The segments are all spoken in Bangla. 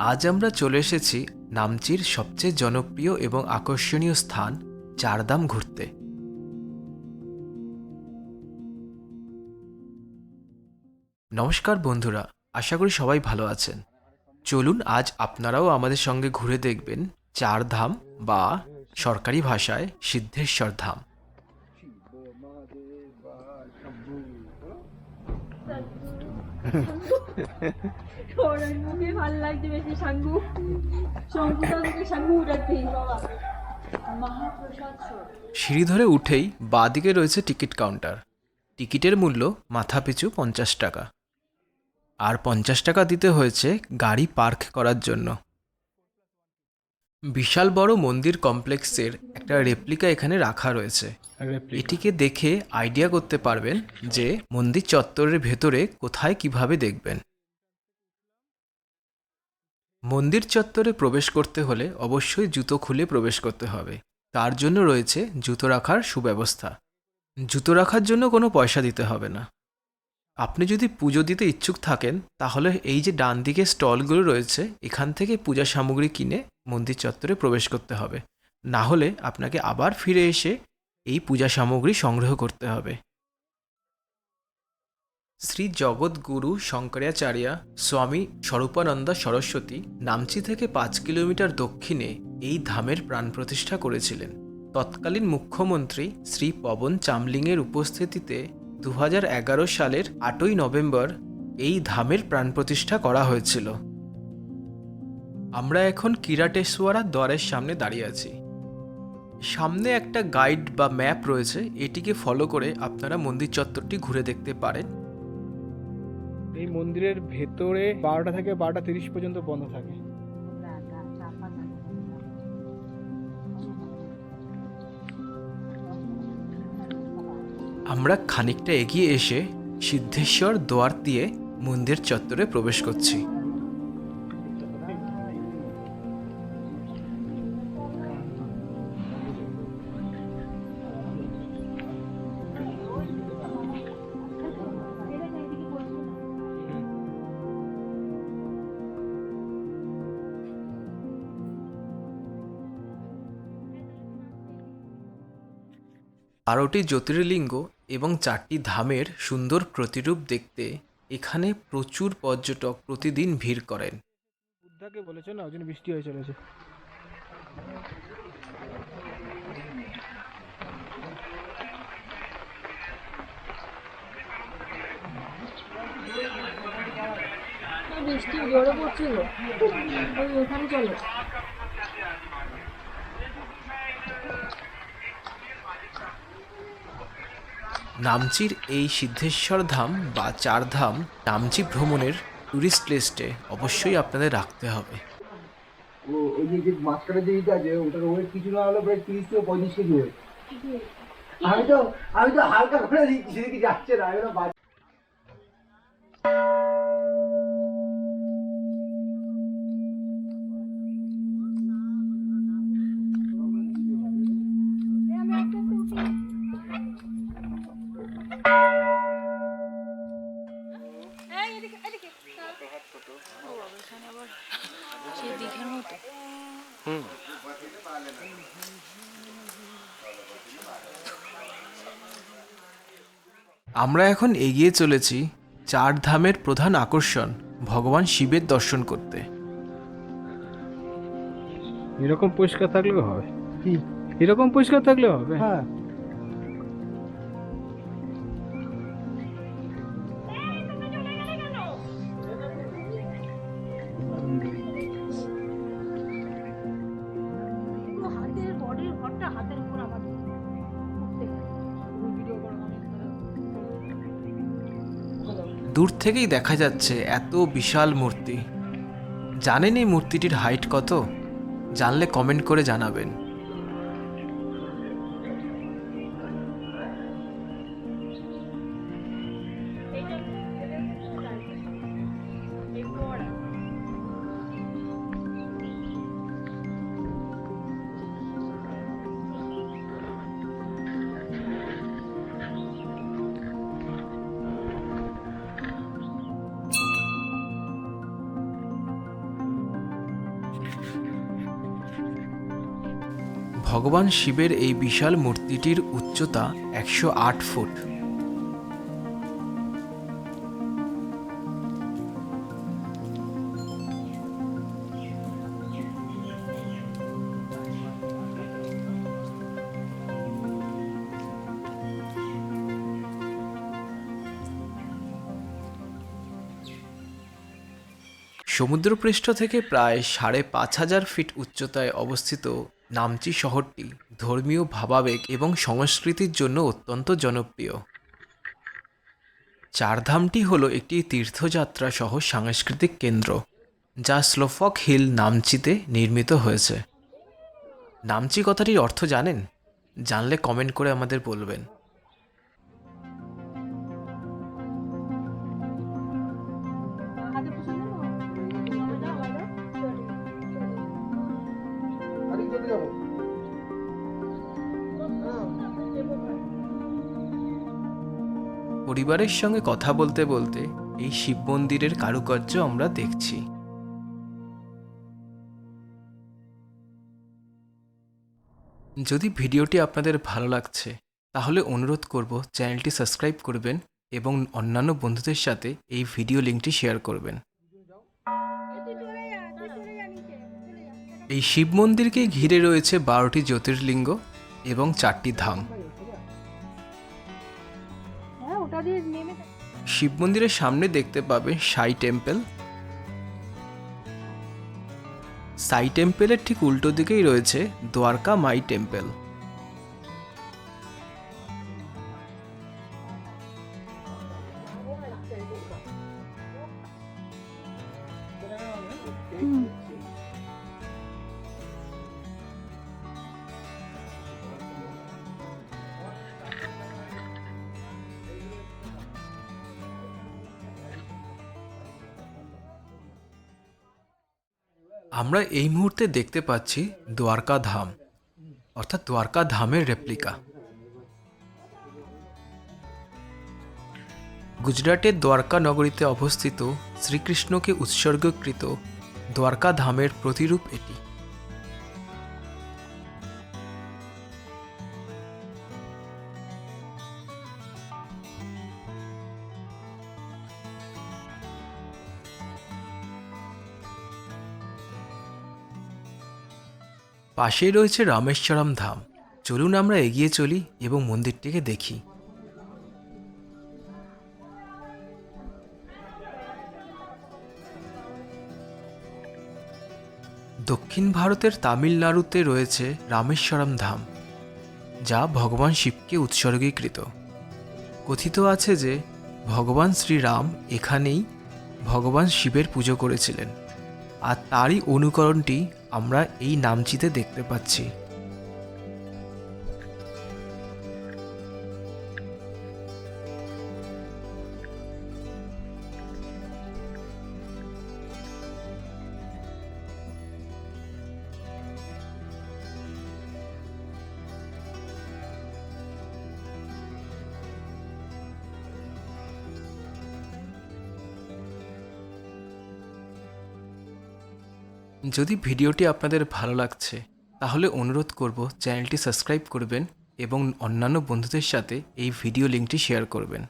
আজ আমরা চলে এসেছি নামচির সবচেয়ে জনপ্রিয় এবং আকর্ষণীয় স্থান চারধাম ঘুরতে। নমস্কার বন্ধুরা, আশা করি সবাই ভালো আছেন। চলুন আজ আপনারাও আমাদের সঙ্গে ঘুরে দেখবেন চারধাম বা সরকারি ভাষায় সিদ্ধেশ্বর ধাম। সিঁড়ি ধরে উঠেই বাঁদিকে রয়েছে টিকিট কাউন্টার। টিকিটের মূল্য মাথাপিছু 50 টাকা, আর 50 টাকা দিতে হয়েছে গাড়ি পার্ক করার জন্য। বিশাল বড় মন্দির কমপ্লেক্সের একটা রেপ্লিকা এখানে রাখা রয়েছে। এটিকে দেখে আইডিয়া করতে পারবেন যে মন্দির চত্বরের ভেতরে কোথায় কিভাবে দেখবেন। মন্দির চত্বরে প্রবেশ করতে হলে অবশ্যই জুতো খুলে প্রবেশ করতে হবে। তার জন্য রয়েছে জুতো রাখার সুব্যবস্থা। জুতো রাখার জন্য কোনো পয়সা দিতে হবে না। আপনি যদি পুজো দিতে ইচ্ছুক থাকেন তাহলে এই যে ডান দিকে স্টলগুলো রয়েছে, এখান থেকে পূজা সামগ্রী কিনে মন্দির চত্বরে প্রবেশ করতে হবে। না হলে আপনাকে আবার ফিরে এসে এই পূজা সামগ্রী সংগ্রহ করতে হবে। শ্রী জগৎগুরু শঙ্করাচার্য স্বামী স্বরূপানন্দ সরস্বতী নামচি থেকে 5 কিলোমিটার দক্ষিণে এই ধামের প্রাণ প্রতিষ্ঠা করেছিলেন। তৎকালীন মুখ্যমন্ত্রী শ্রী পবন চামলিংয়ের উপস্থিতিতে 2011 সালের 8ই নভেম্বর এই ধামের প্রাণ প্রতিষ্ঠা করা হয়েছিল। আমরা এখন কিরাটেশ্বরা দ্বারের সামনে দাঁড়িয়ে আছি। সামনে একটা গাইড বা ম্যাপ রয়েছে, এটিকে ফলো করে আপনারা মন্দির চত্বরটি ঘুরে দেখতে পারেন। এই মন্দিরের ভেতরে 12টা থেকে 12টা 30 পর্যন্ত বন্ধ থাকে। আমরা খানিকটা এগিয়ে এসে সিদ্ধেশ্বর দ্বার দিয়ে মন্দির চত্বরে প্রবেশ করছি। বারোটি জ্যোতির্লিঙ্গ এবং 4টি ধামের সুন্দর প্রতিরূপ দেখতে এখানে প্রচুর পর্যটক প্রতিদিন ভিড় করেন। বুদ্ধাকে বলেছে না, ওই জন্য বৃষ্টি হয়ে চলেছে। বৃষ্টি জোরে পড়ছিল, ওই ওখানে চলো। নামচির এই সিদ্ধেশ্বর ধাম বা চারধাম নামচি ভ্রমণের ট্যুরিস্ট লিস্টে অবশ্যই আপনাদের রাখতে হবে। ওই যে মাঝখানে যে ইটা আছে ওটার ওয়েট কিছু না হলে প্রায় 30 থেকে 35 কেজি ওয়েট। আমি তো হালকা করে দিচ্ছি, সেদিকে যাচ্ছে না। আমরা এখন এগিয়ে চলেছি চার ধামের প্রধান আকর্ষণ ভগবান শিবের দর্শন করতে। এরকম পরিষ্কার থাকলেও হবে, এরকম পরিষ্কার থাকলেও হবে। হ্যাঁ, হাতের বডির ঘরটা হাতের উপর আমাদের দূর থেকেই দেখা যাচ্ছে এত বিশাল মূর্তি। জানেন এই মূর্তিটির হাইট কত? জানলে কমেন্ট করে জানাবেন। ভগবান শিবের এই বিশাল মূর্তিটির উচ্চতা 108 ফুট। সমুদ্রপৃষ্ঠ থেকে প্রায় 5,500 ফিট উচ্চতায় অবস্থিত নামচি শহরটি ধর্মীয় ভাবাবেগ এবং সংস্কৃতির জন্য অত্যন্ত জনপ্রিয়। চারধামটি হলো একটি তীর্থযাত্রা সহ সাংস্কৃতিক কেন্দ্র, যা স্লোফক হিল নামচিতে নির্মিত হয়েছে। নামচি কথাটির অর্থ জানেন? জানলে কমেন্ট করে আমাদের বলবেন। হাতে পুষে নেবো আলাদা আলাদা আরে চলে যাবো। পরিবারের সঙ্গে কথা বলতে বলতে এই শিব মন্দিরের কারুকার্য আমরা দেখছি। যদি ভিডিওটি আপনাদের ভালো লাগছে তাহলে অনুরোধ করব চ্যানেলটি সাবস্ক্রাইব করবেন এবং অন্যান্য বন্ধুদের সাথে এই ভিডিও লিঙ্কটি শেয়ার করবেন। এই শিব মন্দিরকে ঘিরে রয়েছে 12টি জ্যোতির্লিঙ্গ এবং 4টি ধাম। হ্যাঁ ওটা দিয়ে নেমে শিব মন্দিরের সামনে দেখতে পাবে সাই টেম্পল। সাই টেম্পলের ঠিক উল্টো দিকেই রয়েছে দ্বারকা মাই টেম্পল। আমরা এই মুহূর্তে দেখতে পাচ্ছি দ্বারকা ধাম, অর্থাৎ দ্বারকা ধামের রেপ্লিকা। গুজরাটের দ্বারকা নগরীতে অবস্থিত শ্রীকৃষ্ণকে উৎসর্গকৃত দ্বারকা ধামের প্রতিরূপ এটি। পাশেই রয়েছে রামেশ্বরম ধাম। চলুন আমরা এগিয়ে চলি এবং মন্দিরটিকে দেখি। দক্ষিণ ভারতের তামিলনাড়ুতে রয়েছে রামেশ্বরম ধাম, যা ভগবান শিবকে উৎসর্গীকৃত। কথিত আছে যে ভগবান শ্রীরাম এখানেই ভগবান শিবের পুজো করেছিলেন, আর তারই অনুকরণটি আমরা এই নামচিতে দেখতে পাচ্ছি। যদি ভিডিওটি আপনাদের ভালো লাগছে তাহলে অনুরোধ করব চ্যানেলটি সাবস্ক্রাইব করবেন এবং অন্যান্য বন্ধুদের সাথে এই ভিডিও লিঙ্কটি শেয়ার করবেন।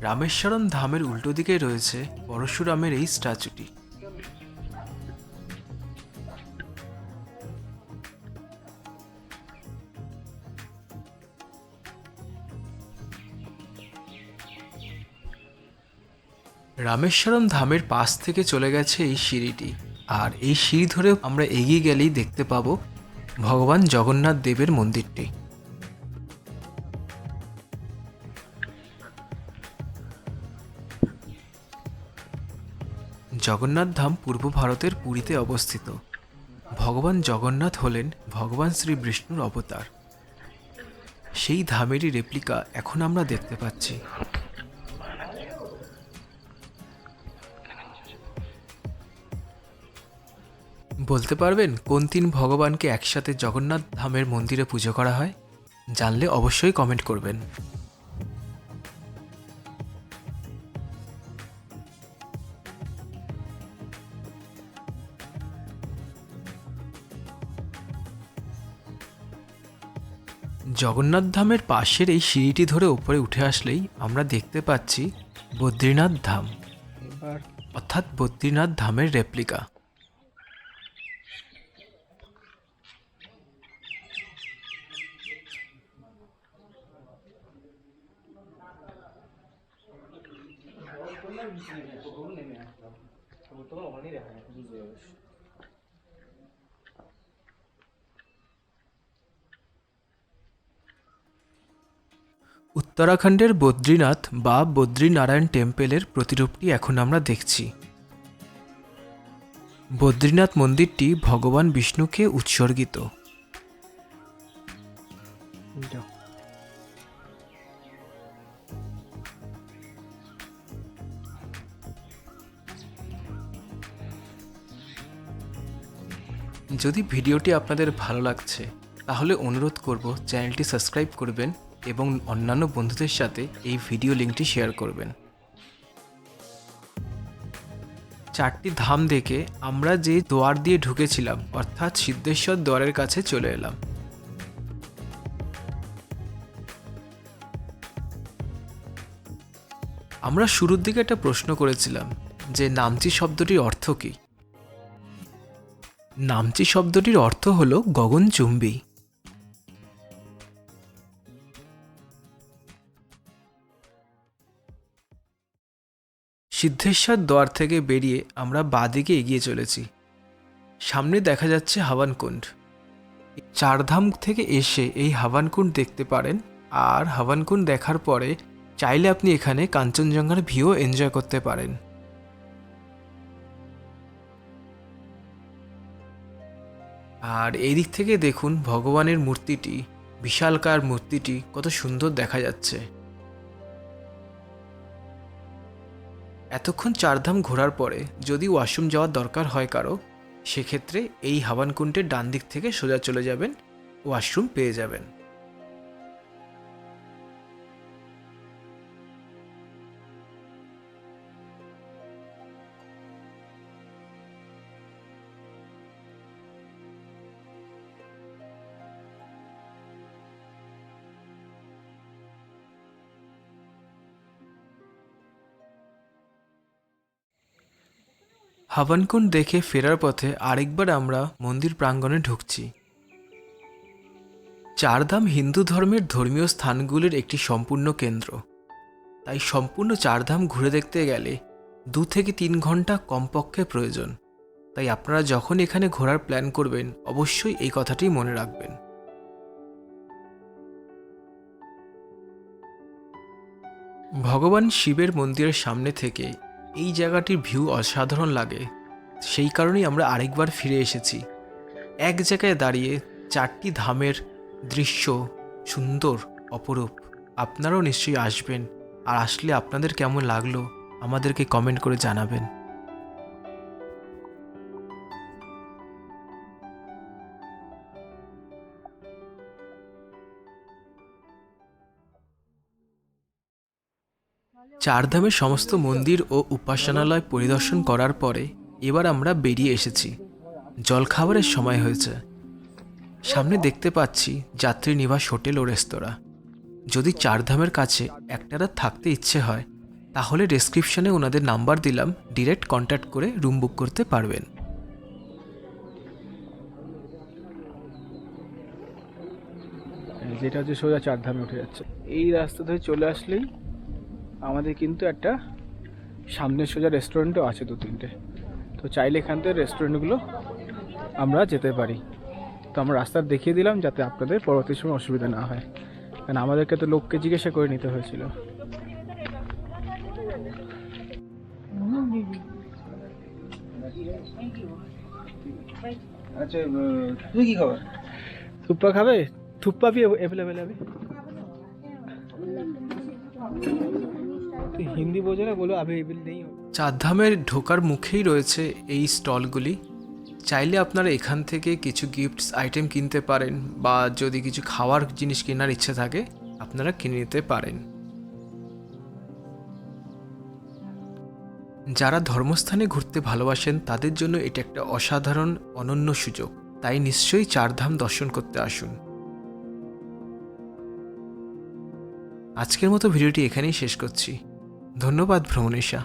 রামেশ্বরম ধামের উল্টো দিকে রয়েছে পরশুরামের এই স্ট্যাচুটি। রামেশ্বরম ধামের পাশ থেকে চলে গেছে এই সিঁড়িটি, আর এই সিঁড়ি ধরে আমরা এগিয়ে গেলেই দেখতে পাবো ভগবান জগন্নাথ দেবের মন্দিরটি। জগন্নাথ ধাম পূর্ব ভারতের পুরীতে অবস্থিত। ভগবান জগন্নাথ হলেন ভগবান শ্রী বিষ্ণুর অবতার। সেই ধামেরই রেপ্লিকা এখন আমরা দেখতে পাচ্ছি। বলতে পারবেন কোন তিন ভগবানকে একসাথে জগন্নাথ ধামের মন্দিরে পুজো করা হয়? জানলে অবশ্যই কমেন্ট করবেন। জগন্নাথ ধামের পাশের এই সিঁড়িটি ধরে উপরে উঠে আসলেই আমরা দেখতে পাচ্ছি বদ্রীনাথ ধাম, এবার অর্থাৎ বদ্রীনাথ ধামের রেপ্লিকা। উত্তরাখণ্ডের বদ্রীনাথ বা বদ্রীনারায়ণ টেম্পেলের প্রতিরূপটি এখন আমরা দেখছি। বদ্রীনাথ মন্দিরটি ভগবান বিষ্ণুকে উৎসর্গিত। যাও। যদি ভিডিওটি আপনাদের ভালো লাগছে তাহলে অনুরোধ করব চ্যানেলটি সাবস্ক্রাইব করবেন এবং অন্যান্য বন্ধুদের সাথে এই ভিডিও লিঙ্কটি শেয়ার করবেন। 4টি ধাম দেখে আমরা যে দ্বার দিয়ে ঢুকেছিলাম অর্থাৎ সিদ্ধেশ্বর দ্বারের কাছে চলে এলাম। আমরা শুরুর দিকে একটা প্রশ্ন করেছিলাম যে নামচি শব্দটির অর্থ কী। নামচি শব্দটির অর্থ হল গগনচুম্বী। সিদ্ধেশ্বর দ্বার থেকে বেরিয়ে আমরা বাঁদিকে এগিয়ে চলেছি। সামনে দেখা যাচ্ছে হাওয়ানকুণ্ড। চারধাম থেকে এসে এই হাওয়ানকুণ্ড দেখতে পারেন, আর হাওয়ানকুণ্ড দেখার পরে চাইলে আপনি এখানে কাঞ্চনজঙ্ঘার ভিউ এনজয় করতে পারেন। আর এই দিক থেকে দেখুন ভগবানের মূর্তিটি, বিশালকায় মূর্তিটি কত সুন্দর দেখা যাচ্ছে। এতক্ষণ চারধাম ঘোরার পরে যদি ওয়াশরুম যাওয়ার দরকার হয় কারো, সেক্ষেত্রে এই হাওয়ানকুণ্ডের ডান দিক থেকে সোজা চলে যাবেন, ওয়াশরুম পেয়ে যাবেন। হাওয়ানকুণ্ড দেখে ফেরার পথে আরেকবার আমরা মন্দির প্রাঙ্গণে ঢুকছি। চারধাম হিন্দু ধর্মের ধর্মীয় স্থানগুলির একটি সম্পূর্ণ কেন্দ্র, তাই সম্পূর্ণ চারধাম ঘুরে দেখতে গেলে 2 থেকে 3 ঘন্টা কমপক্ষে প্রয়োজন। তাই আপনারা যখন এখানে ঘোরার প্ল্যান করবেন অবশ্যই এই কথাটি মনে রাখবেন। ভগবান শিবের মন্দিরের সামনে থেকে এই জায়গাটির ভিউ অসাধারণ লাগে, সেই কারণেই আমরা আরেকবার ফিরে এসেছি। এক জায়গায় দাঁড়িয়ে 4টি ধামের দৃশ্য সুন্দর, অপরূপ। আপনারাও নিশ্চয়ই আসবেন, আর আসলে আপনাদের কেমন লাগলো আমাদেরকে কমেন্ট করে জানাবেন। চারধামের সমস্ত মন্দির ও উপাসনালয় পরিদর্শন করার পরে এবার আমরা বেরিয়ে এসেছি। জলখাবারের সময় হয়েছে। সামনে দেখতে পাচ্ছি যাত্রী নিবাস হোটেল ও রেস্তোরাঁ। যদি চারধামের কাছে একটা রাত থাকতে ইচ্ছে হয় তাহলে ডেসক্রিপশনে ওনাদের নাম্বার দিলাম, ডিরেক্ট কন্ট্যাক্ট করে রুম বুক করতে পারবেন। যেটা হচ্ছে সোজা চারধামে উঠে যাচ্ছে। এই রাস্তা ধরে চলে আসলেই আমাদের কিন্তু একটা সামনে সোজা রেস্টুরেন্টও আছে 2-3টে, তো চাইলে এখান থেকে রেস্টুরেন্টগুলো আমরা যেতে পারি। তো আমরা রাস্তা দেখিয়ে দিলাম যাতে আপনাদের পরবর্তী সময় অসুবিধা না হয়, কারণ আমাদেরকে তো লোককে জিজ্ঞাসা করে নিতে হয়েছিল। আচ্ছা, তুমি কি খাবার? থুপ্পা খাবে? থুপ্পা भी अवेलेबल है अभी। হিন্দি বোঝে না, বলো अवेलेबल नहीं हो। চারধামের ঢোকার মুখেই রয়েছে এই স্টলগুলি। চাইলে আপনারা এখান থেকে কিছু গিফটস আইটেম কিনতে পারেন, বা যদি কিছু খাওয়ার জিনিস কেনার ইচ্ছে থাকে আপনারা কিনে নিতে পারেন। যারা ধর্মস্থানে ঘুরতে ভালোবাসেন তাদের জন্য এটা একটা অসাধারণ অনন্য সুযোগ, তাই নিশ্চয়ই চারধাম দর্শন করতে আসুন। আজকের মতো ভিডিওটি এখানেই শেষ করছি। ধন্যবাদ ভ্রমণেশা।